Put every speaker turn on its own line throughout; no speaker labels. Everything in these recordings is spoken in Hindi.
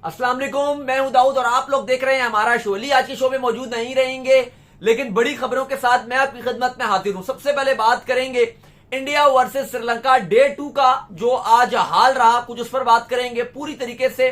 अस्सलाम वालेकुम, मैं हूं दाऊद और आप लोग देख रहे हैं हमारा शो। आज के शो में मौजूद नहीं रहेंगे, लेकिन बड़ी खबरों के साथ मैं आपकी खिदमत में हाजिर हूं। सबसे पहले बात करेंगे इंडिया वर्सेस श्रीलंका डे 2 का, जो आज हाल रहा, कुछ उस पर बात करेंगे। पूरी तरीके से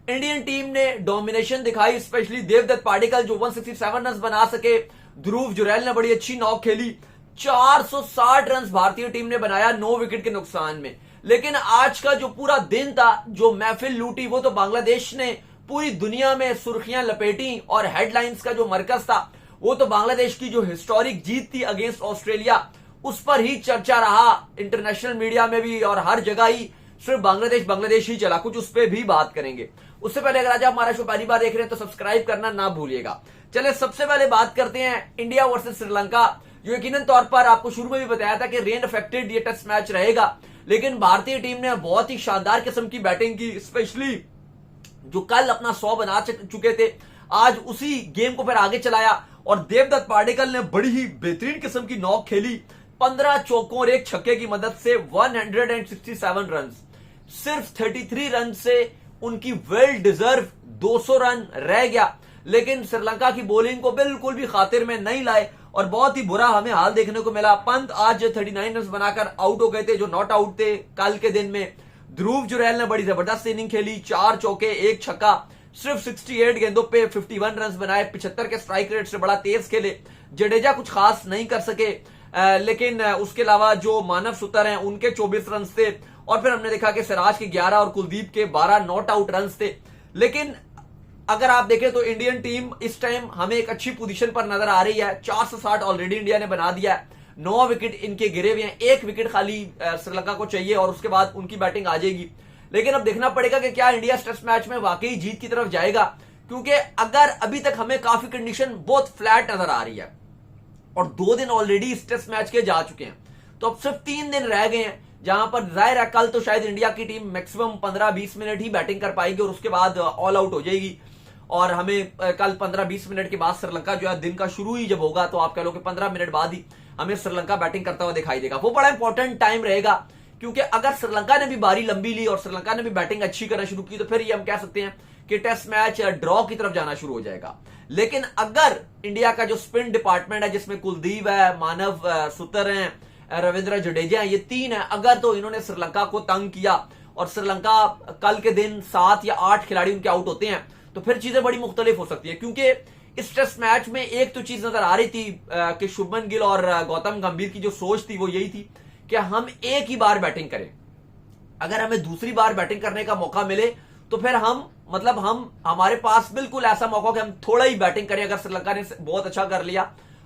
इंडियन टीम ने डोमिनेशन दिखाई, स्पेशली देवदत्त पाडिक्कल जो 167 रन बना सके। ध्रुव जुरैल ने बड़ी अच्छी नॉक खेली, 460 रन भारतीय टीम ने बनाया 9 विकेट के नुकसान में। लेकिन आज का जो पूरा दिन था, जो महफिल लूटी, वो तो बांग्लादेश ने पूरी दुनिया में सुर्खियां लपेटी और हेडलाइंस का जो मरकज था वो तो बांग्लादेश की जो हिस्टोरिक जीत थी अगेंस्ट ऑस्ट्रेलिया, उस पर ही चर्चा रहा। इंटरनेशनल मीडिया में भी और हर जगह ही सिर्फ बांग्लादेश ही चला। कुछ उस पर भी बात करेंगे। उससे पहले अगर आज आप हमारा शो पहली बार देख रहे हैं तो सब्सक्राइब करना ना भूलिएगा। चले सबसे पहले बात करते हैं इंडिया वर्सेस श्रीलंका, जो यकीनन तौर पर आपको शुरू में भी बताया था कि रेन अफेक्टेड ये टेस्ट मैच रहेगा। लेकिन भारतीय टीम ने बहुत ही शानदार किस्म की बैटिंग की, स्पेशली जो कल अपना 100 बना चुके थे, आज उसी गेम को फिर आगे चलाया और देवदत्त पाडिक्कल ने बड़ी ही बेहतरीन किस्म की नॉक खेली। 15 चौकों और एक छक्के की मदद से 167 रन। सिर्फ 33 रन से उनकी वेल डिजर्व 200 रन रह गया। लेकिन श्रीलंका की बॉलिंग को बिल्कुल भी खातिर में नहीं लाए और बहुत ही बुरा हमें हाल देखने को मिला। पंत आज 39 रन बनाकर आउट हो गए थे, जो नॉट आउट थे कल के दिन में। ध्रुव जुरैल ने बड़ी जबरदस्त इनिंग खेली, 4 चौके एक छक्का, सिर्फ 68 गेंदों पे 51 रन बनाए। 75 के स्ट्राइक रेट से बड़ा तेज खेले। जडेजा कुछ खास नहीं कर सके, लेकिन उसके अलावा जो मानव सुतर हैं उनके 24 रन थे और फिर हमने देखा कि सिराज के 11 और कुलदीप के 12 नॉट आउट रन थे। लेकिन अगर आप देखें तो इंडियन टीम इस टाइम हमें एक अच्छी पोजीशन पर नजर आ रही है। 460 ऑलरेडी इंडिया ने बना दिया है, 9 विकेट इनके गिरे हुए हैं, 1 विकेट खाली श्रीलंका को चाहिए और उसके बाद उनकी बैटिंग आ जाएगी। लेकिन अब देखना पड़ेगा कि क्या इंडिया टेस्ट मैच में वाकई जीत की तरफ जाएगा, क्योंकि अगर अभी तक हमें काफी कंडीशन बहुत फ्लैट नजर आ रही है और 2 दिन ऑलरेडी इस टेस्ट मैच के जा चुके हैं, तो अब सिर्फ 3 दिन रह गए हैं, जहां पर जाहिर है कल तो शायद इंडिया की टीम मैक्सिमम 15-20 मिनट ही बैटिंग कर पाएगी और उसके बाद ऑल आउट हो जाएगी। और हमें कल 15-20 मिनट के बाद श्रीलंका जो है, दिन का शुरू ही जब होगा तो आप कह लो कि 15 मिनट बाद ही हमें श्रीलंका बैटिंग करता हुआ दिखाई देगा। वो बड़ा इंपॉर्टेंट टाइम रहेगा, क्योंकि अगर श्रीलंका ने भी बारी लंबी ली और श्रीलंका ने भी बैटिंग अच्छी करना शुरू की तो फिर ये हम कह सकते हैं कि टेस्ट मैच ड्रॉ की तरफ जाना शुरू हो जाएगा। लेकिन अगर इंडिया का जो स्पिन डिपार्टमेंट है, जिसमें कुलदीप है, मानव सुतर है, रविंद्र जडेजा है, ये 3 है, अगर तो इन्होंने श्रीलंका को तंग किया और श्रीलंका कल के दिन 7 या 8 खिलाड़ी उनके आउट होते हैं, तो फिर चीजें बड़ी मुख्तलिफ हो सकती है। क्योंकि इस टेस्ट मैच में एक तो चीज नजर आ रही थी कि शुभमन गिल और गौतम गंभीर की जो सोच थी वो यही थी कि हम एक ही बार बैटिंग करें। अगर हमें दूसरी बार बैटिंग करने का मौका मिले तो फिर हम हमारे पास बिल्कुल ऐसा मौका कि हम थोड़ा ही बैटिंग करें। अगर श्रीलंका ने बहुत अच्छा कर लिया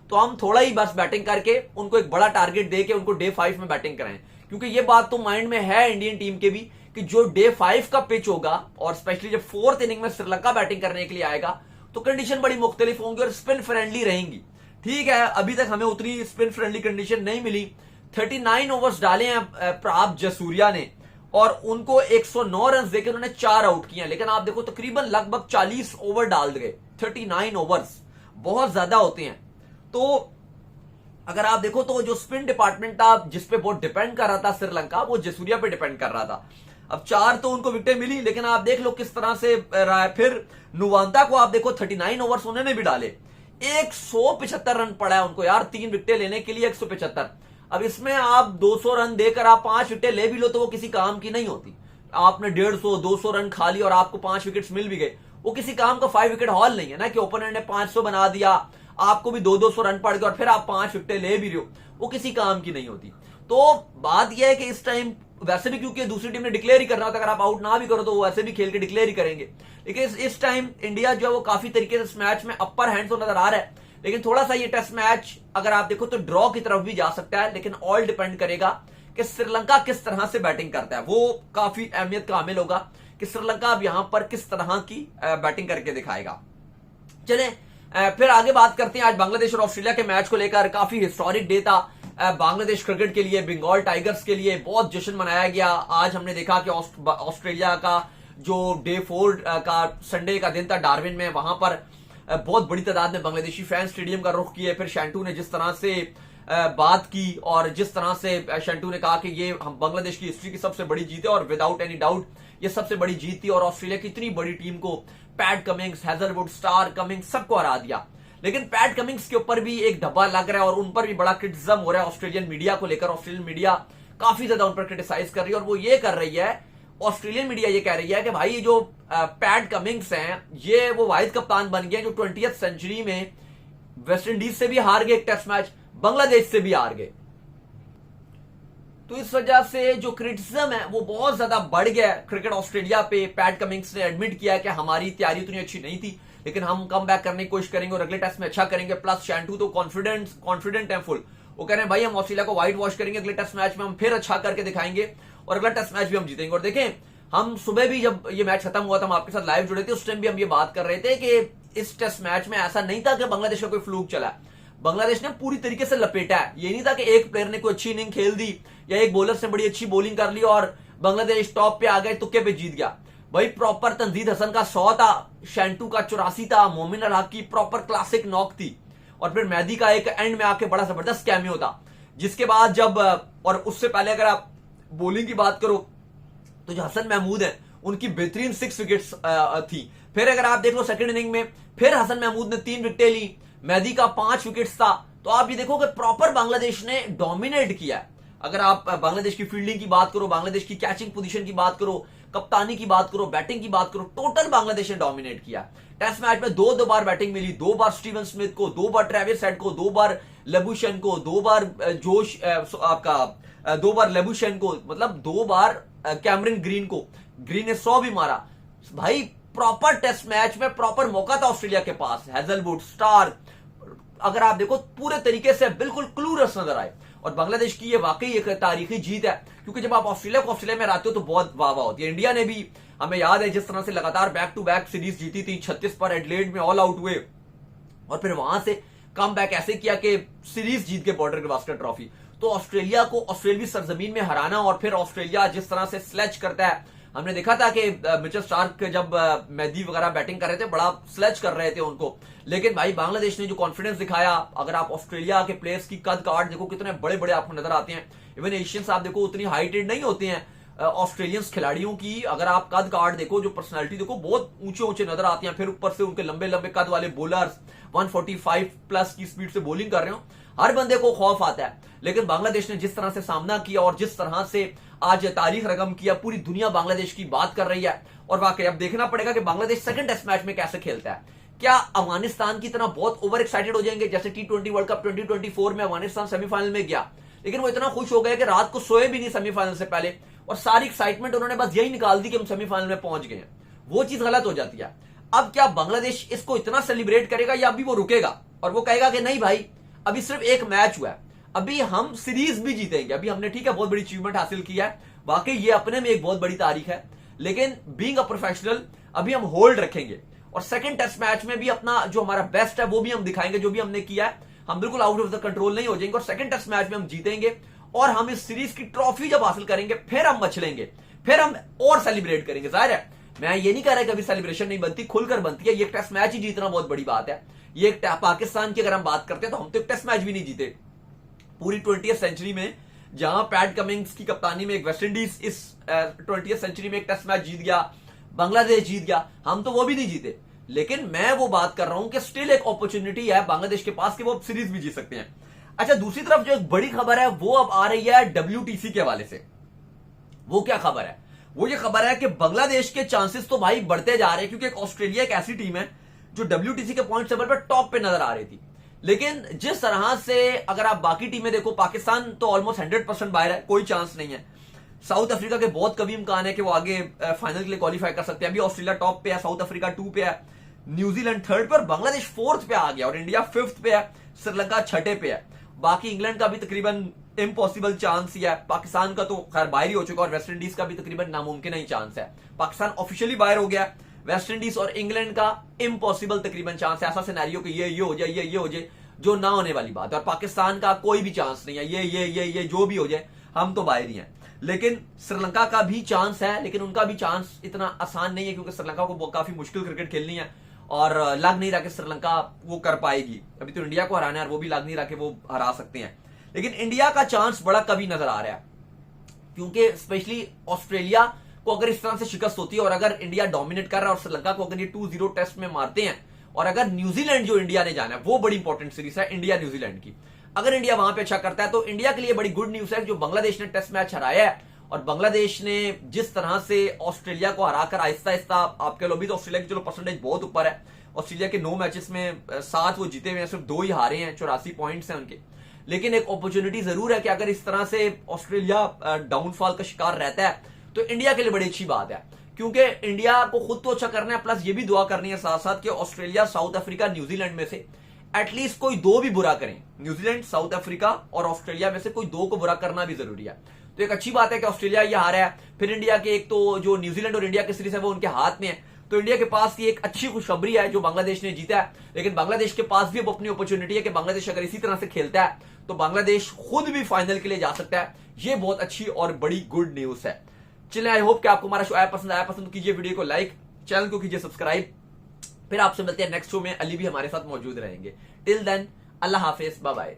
तो हम थोड़ा ही बस बैटिंग करके उनको एक बड़ा टारगेट दे के उनको डे 5 में बैटिंग कराएं। क्योंकि ये बात तो माइंड में है इंडियन टीम के भी कि जो डे 5 का पिच होगा और स्पेशली जब 4th इनिंग में श्रीलंका बैटिंग करने के लिए आएगा तो कंडीशन बड़ी मुख्तलिफ होंगी और स्पिन फ्रेंडली रहेंगी। ठीक है, अभी तक हमें उतनी स्पिन फ्रेंडली कंडीशन नहीं मिली। 39 ओवर्स डाले हैं प्राप जसूरिया ने और उनको 109 रन देकर उन्होंने 4 आउट किए। लेकिन आप देखो तकरीबन लगभग 40 ओवर डाल गए। 39 ओवर्स बहुत ज्यादा होते हैं। तो अगर आप देखो तो जो स्पिन डिपार्टमेंट था जिसपे बहुत डिपेंड कर रहा था श्रीलंका, वो जसूरिया पे डिपेंड कर रहा था। अब 4 तो उनको विकेटें मिली, लेकिन आप देख लो किस तरह से रहा है। फिर नुवांता को आप देखो 39 ओवर्स उन्होंने भी डाले, 175 रन पड़ा है उनको यार, 3 विकेटें लेने के लिए 175। अब इसमें आप 200 रन देकर आप 5 विकेटें ले भी लो तो वो किसी काम की नहीं होती। आपने 150-200 रन खा ली और आपको 5 विकेट्स मिल भी गए, वो किसी काम का 5 विकेट हॉल नहीं है ना, कि ओपोनेंट ने 500 बना दिया, आपको भी 200-200 रन पड़ गए और फिर आप 5 विकेटें ले भी रहे हो, वो किसी काम की नहीं होती। तो बात यह है कि इस टाइम वैसे भी क्योंकि दूसरी टीम ने डिक्लेयर ही करना होता है, अगर आप आउट ना भी करो तो वो वैसे भी खेल के डिक्लेयर ही करेंगे। लेकिन इस टाइम इंडिया जो है वो काफी तरीके से इस मैच में अपर हैंड तो नजर आ रहा है। लेकिन थोड़ा सा ये टेस्ट मैच अगर आप देखो तो ड्रॉ की तरफ भी जा सकता है। लेकिन ऑल डिपेंड करेगा कि श्रीलंका किस तरह से बैटिंग करता है, वो काफी अहमियत का हामिल होगा कि श्रीलंका अब यहां पर किस तरह की बैटिंग करके दिखाएगा। चले फिर आगे बात करते हैं। आज बांग्लादेश और ऑस्ट्रेलिया के मैच को लेकर काफी हिस्टोरिक डे था बांग्लादेश क्रिकेट के लिए, बंगाल टाइगर्स के लिए बहुत जश्न मनाया गया। आज हमने देखा कि ऑस्ट्रेलिया का जो डे 4 का संडे का दिन था डार्विन में, वहां पर बहुत बड़ी तादाद में बांग्लादेशी फैन स्टेडियम का रुख किए। फिर शैंटू ने जिस तरह से बात की और जिस तरह से शंटू ने कहा कि ये हम बांग्लादेश की हिस्ट्री की सबसे बड़ी जीत है और विदाउट एनी डाउट ये सबसे बड़ी जीत थी और ऑस्ट्रेलिया की इतनी बड़ी टीम को Pat Cummins, Hazlewood, star Cummins सबको हरा दिया। लेकिन पैट कमिंग्स के ऊपर भी एक धब्बा लग रहा है और उन पर भी बड़ा क्रिटिसिज्म हो रहा है ऑस्ट्रेलियन मीडिया को लेकर। ऑस्ट्रेलियन मीडिया काफी ज्यादा उन पर क्रिटिसाइज कर रही है और वो ये कर रही है, ऑस्ट्रेलियन मीडिया ये कह रही है कि भाई जो पैट कमिंग्स हैं ये वो वाहिद कप्तान बन गए जो 20th सेंचुरी में वेस्ट इंडीज से भी हार गए एक टेस्ट मैच, बांग्लादेश से भी हार गए। तो इस वजह से जो क्रिटिसिज्म है वो बहुत ज्यादा बढ़ गया क्रिकेट ऑस्ट्रेलिया पे। पैट कमिंग्स ने एडमिट किया कि हमारी तैयारी उतनी अच्छी नहीं थी, लेकिन हम कम बैक करने की कोशिश करेंगे और अगले टेस्ट में अच्छा करेंगे। प्लस शैंटू तो कॉन्फिडेंट है फुल, वो कह रहे हैं भाई हम ऑस्ट्रेलिया को व्हाइट वॉश करेंगे, अगले टेस्ट मैच में हम फिर अच्छा करके दिखाएंगे और अगला टेस्ट मैच भी हम जीतेंगे। और देखें, हम सुबह भी जब ये मैच खत्म हुआ था हम आपके साथ लाइव जुड़े थे, उस टाइम भी हम ये बात कर रहे थे कि इस टेस्ट मैच में ऐसा नहीं था कि बांग्लादेश का कोई फ्लूक चला। बांग्लादेश ने पूरी तरीके से लपेटा है। ये नहीं था कि एक प्लेयर ने कोई अच्छी इनिंग खेल दी या एक बॉलर ने बड़ी अच्छी बॉलिंग कर ली और बांग्लादेश टॉप पे आ गए, तुक्के पे जीत गया। भाई प्रॉपर तंजीद हसन का 100 था, शैंटू का 84 था, मोमिन अल हक की प्रॉपर क्लासिक नॉक थी और फिर मेहदी का एक एंड में आके बड़ा जबरदस्त कैमियो था। जिसके बाद जब, और उससे पहले अगर आप बॉलिंग की बात करो तो जो हसन महमूद है उनकी बेहतरीन 6 विकेट्स थी। फिर अगर आप देख लो सेकंड इनिंग में फिर हसन महमूद ने 3 विकेटें ली, मेहदी का 5 विकेट्स था। तो आप ये देखो कि प्रॉपर बांग्लादेश ने डोमिनेट किया। अगर आप बांग्लादेश की फील्डिंग की बात करो, बांग्लादेश की कैचिंग पोजीशन की बात करो, कप्तानी की बात करो, बैटिंग की बात करो, टोटल बांग्लादेश ने डोमिनेट किया। टेस्ट मैच में 2 बार बैटिंग मिली, 2 बार स्टीवन स्मिथ को, 2 बार ट्रेविस हेड को, 2 बार लेबुशन को, 2 बार जोश आपका 2 बार लेबुशन को, मतलब 2 बार कैमरन ग्रीन को। ग्रीन ने 100 भी मारा। भाई प्रॉपर टेस्ट मैच में प्रॉपर मौका था ऑस्ट्रेलिया के पास। हेजलवुड, स्टार, अगर आप देखो पूरे तरीके से बिल्कुल क्लूलेस नजर आए और बांग्लादेश की ये वाकई एक तारीखी जीत है, क्योंकि जब आप ऑस्ट्रेलिया में हराते हो तो बहुत वाह वाह होती है। इंडिया ने भी, हमें याद है जिस तरह से लगातार बैक टू बैक सीरीज जीती थी, 36 पर एडलेड में ऑल आउट हुए और फिर वहां से कम बैक ऐसे किया कि सीरीज जीत के बॉर्डर गवास्कर ट्रॉफी। तो ऑस्ट्रेलिया को ऑस्ट्रेलियावी सरजमीन में हराना और फिर ऑस्ट्रेलिया जिस तरह से स्लेज करता है, हमने देखा था कि मिचेल स्टार्क जब मेहदी वगैरह बैटिंग कर रहे थे बड़ा स्लेज कर रहे थे उनको, लेकिन भाई बांग्लादेश ने जो कॉन्फिडेंस दिखाया, अगर आप ऑस्ट्रेलिया के प्लेयर्स की कद काट देखो कितने बड़े बड़े आपको नजर आते हैं। इवन एशियंस आप देखो उतनी हाइटेड नहीं होते हैं ऑस्ट्रेलियंस खिलाड़ियों की, अगर आप कद काट देखो, जो पर्सनालिटी देखो, बहुत ऊंचे ऊंचे नजर आते हैं। फिर ऊपर से उनके लंबे लंबे कद वाले बॉलर्स 145 प्लस की स्पीड से बॉलिंग कर रहे हो, हर बंदे को खौफ आता है। लेकिन बांग्लादेश ने जिस तरह से सामना किया और जिस तरह से आज तारीख रकम किया, पूरी दुनिया बांग्लादेश की बात कर रही है। और वाकई अब देखना पड़ेगा कि बांग्लादेश सेकंड टेस्ट मैच में कैसे खेलता है। क्या अफगानिस्तान की तरह बहुत ओवर एक्साइटेड हो जाएंगे जैसे T20 वर्ल्ड कप 2024 में अफगानिस्तान सेमीफाइनल में गया, लेकिन वो इतना खुश हो गए कि रात को सोए भी नहीं सेमीफाइनल से पहले और सारी एक्साइटमेंट उन्होंने बस यही निकाल दी कि हम सेमीफाइनल में पहुंच गए हैं। वो चीज गलत हो जाती है। अब क्या बांग्लादेश इसको इतना सेलिब्रेट करेगा या अभी वो रुकेगा और वो कहेगा कि नहीं भाई अभी सिर्फ एक मैच हुआ है, अभी हम सीरीज भी जीतेंगे, अभी हमने ठीक है बहुत बड़ी अचीवमेंट हासिल किया है, वाकई ये अपने में एक बहुत बड़ी तारीख है, लेकिन बीइंग अ प्रोफेशनल अभी हम होल्ड रखेंगे और सेकंड टेस्ट मैच में भी अपना जो हमारा बेस्ट है वो भी हम दिखाएंगे, जो भी हमने किया है। हम बिल्कुल आउट ऑफ द कंट्रोल नहीं हो जाएंगे और सेकंड टेस्ट मैच में हम जीतेंगे और हम इस सीरीज की ट्रॉफी जब हासिल करेंगे फिर हम मचलेंगे, फिर हम और सेलिब्रेट करेंगे। जाहिर है मैं ये नहीं कह रहा कि अभी सेलिब्रेशन नहीं बनती, खुलकर बनती है। ये टेस्ट मैच ही जीतना बहुत बड़ी बात है। ये पाकिस्तान की अगर हम बात करते हैं तो हम तो एक टेस्ट मैच भी नहीं जीते पूरी 20th सेंचुरी में, जहां पैट कमिंग्स की कप्तानी में एक वेस्ट इंडीज इस 20th सेंचुरी में एक टेस्ट मैच जीत गया, बांग्लादेश जीत गया, हम तो वो भी नहीं जीते। लेकिन मैं वो बात कर रहा हूं कि स्टिल एक अपॉर्चुनिटी है बांग्लादेश के पास कि वो सीरीज भी जीत सकते हैं। अच्छा, दूसरी तरफ जो एक बड़ी खबर है वो अब आ रही है WTC के हवाले से। वो क्या खबर है? वो ये खबर है कि बांग्लादेश के चांसेस तो भाई बढ़ते जा रहे हैं, क्योंकि ऑस्ट्रेलिया एक ऐसी टीम है जो WTC के पॉइंट टेबल पर टॉप पे नजर आ रही थी। लेकिन जिस तरह से अगर आप बाकी टीमें देखो, पाकिस्तान तो ऑलमोस्ट 100% बाहर है, कोई चांस नहीं है। साउथ अफ्रीका के बहुत कभी इम्कान है कि वो आगे फाइनल के लिए क्वालिफाई कर सकते हैं। अभी ऑस्ट्रेलिया टॉप पे है, साउथ अफ्रीका 2 पे है, न्यूजीलैंड 3rd पे और बांग्लादेश 4th पे आ गया और इंडिया 5th पे है, श्रीलंका 6ठे पे है। बाकी इंग्लैंड का भी तकरीबन इम्पॉसिबल चांस ही है, पाकिस्तान का तो खैर बाहर ही हो चुका और वेस्ट इंडीज का भी तकरीबन नामुमकिन ही चांस है। पाकिस्तान ऑफिशियली बाहर हो गया, वेस्ट इंडीज और इंग्लैंड का इम्पॉसिबल तकरीबन चांस है। ऐसा सिनेरियो कि ये हो जाए, ये हो जाए, जो ना होने वाली बात है। और पाकिस्तान का कोई भी चांस नहीं है, ये जो भी हो जाए हम तो बाहर ही हैं। लेकिन श्रीलंका का भी चांस है, लेकिन उनका भी चांस इतना आसान नहीं है, क्योंकि श्रीलंका को काफी मुश्किल क्रिकेट खेलनी है और लग नहीं रहा कि श्रीलंका वो कर पाएगी। अभी तो इंडिया को हराना है और वो भी लग नहीं रहा कि वो हरा सकते हैं। लेकिन इंडिया का चांस बड़ा कभी नजर आ रहा है, क्योंकि स्पेशली ऑस्ट्रेलिया को अगर इस तरह से शिकस्त होती है और अगर इंडिया डोमिनेट कर रहा है और श्रीलंका को अगर ये 2-0 टेस्ट में मारते हैं, और अगर न्यूजीलैंड जो इंडिया ने जाना है वो बड़ी इंपॉर्टेंट सीरीज है इंडिया न्यूजीलैंड की, अगर इंडिया वहां पे अच्छा करता है तो इंडिया के लिए बड़ी गुड न्यूज है। जो बांग्लादेश ने टेस्ट मैच हराया है और बांग्लादेश ने जिस तरह से ऑस्ट्रेलिया को हराकर आहिस्ता आहिस्ता, आप कह लो भी तो ऑस्ट्रेलिया की चलो परसेंटेज बहुत ऊपर है, ऑस्ट्रेलिया के 9 मैचेस में 7 वो जीते हुए हैं, सिर्फ 2 ही हारे हैं, 84 पॉइंट्स हैं उनके। लेकिन एक अपॉर्चुनिटी जरूर है कि अगर इस तरह से ऑस्ट्रेलिया डाउनफॉल का शिकार रहता है तो इंडिया के लिए बड़ी अच्छी बात है, क्योंकि इंडिया को खुद तो अच्छा करना है, प्लस ये भी दुआ करनी है साथ साथ कि ऑस्ट्रेलिया, साउथ अफ्रीका, न्यूजीलैंड में से एटलीस्ट कोई 2 भी बुरा करें। न्यूजीलैंड, साउथ अफ्रीका और ऑस्ट्रेलिया में से कोई 2 को बुरा करना भी जरूरी है। तो एक अच्छी बात है कि ऑस्ट्रेलिया ये हारा है, फिर इंडिया के एक तो जो न्यूजीलैंड और इंडिया की सीरीज है वो उनके हाथ में है, तो इंडिया के पास ये एक अच्छी खुशखबरी है जो बांग्लादेश ने जीता है। लेकिन बांग्लादेश के पास भी अब अपनी अपॉर्चुनिटी है कि बांग्लादेश अगर इसी तरह से खेलता है तो बांग्लादेश खुद भी फाइनल के लिए जा सकता है। ये बहुत अच्छी और बड़ी गुड न्यूज है। चलिए, आई होप कि आपको हमारा शो पसंद कीजिए, वीडियो को लाइक, चैनल को कीजिए सब्सक्राइब। फिर आपसे मिलते हैं नेक्स्ट शो में, अली भी हमारे साथ मौजूद रहेंगे। टिल देन, अल्लाह हाफिज, बाय बाय।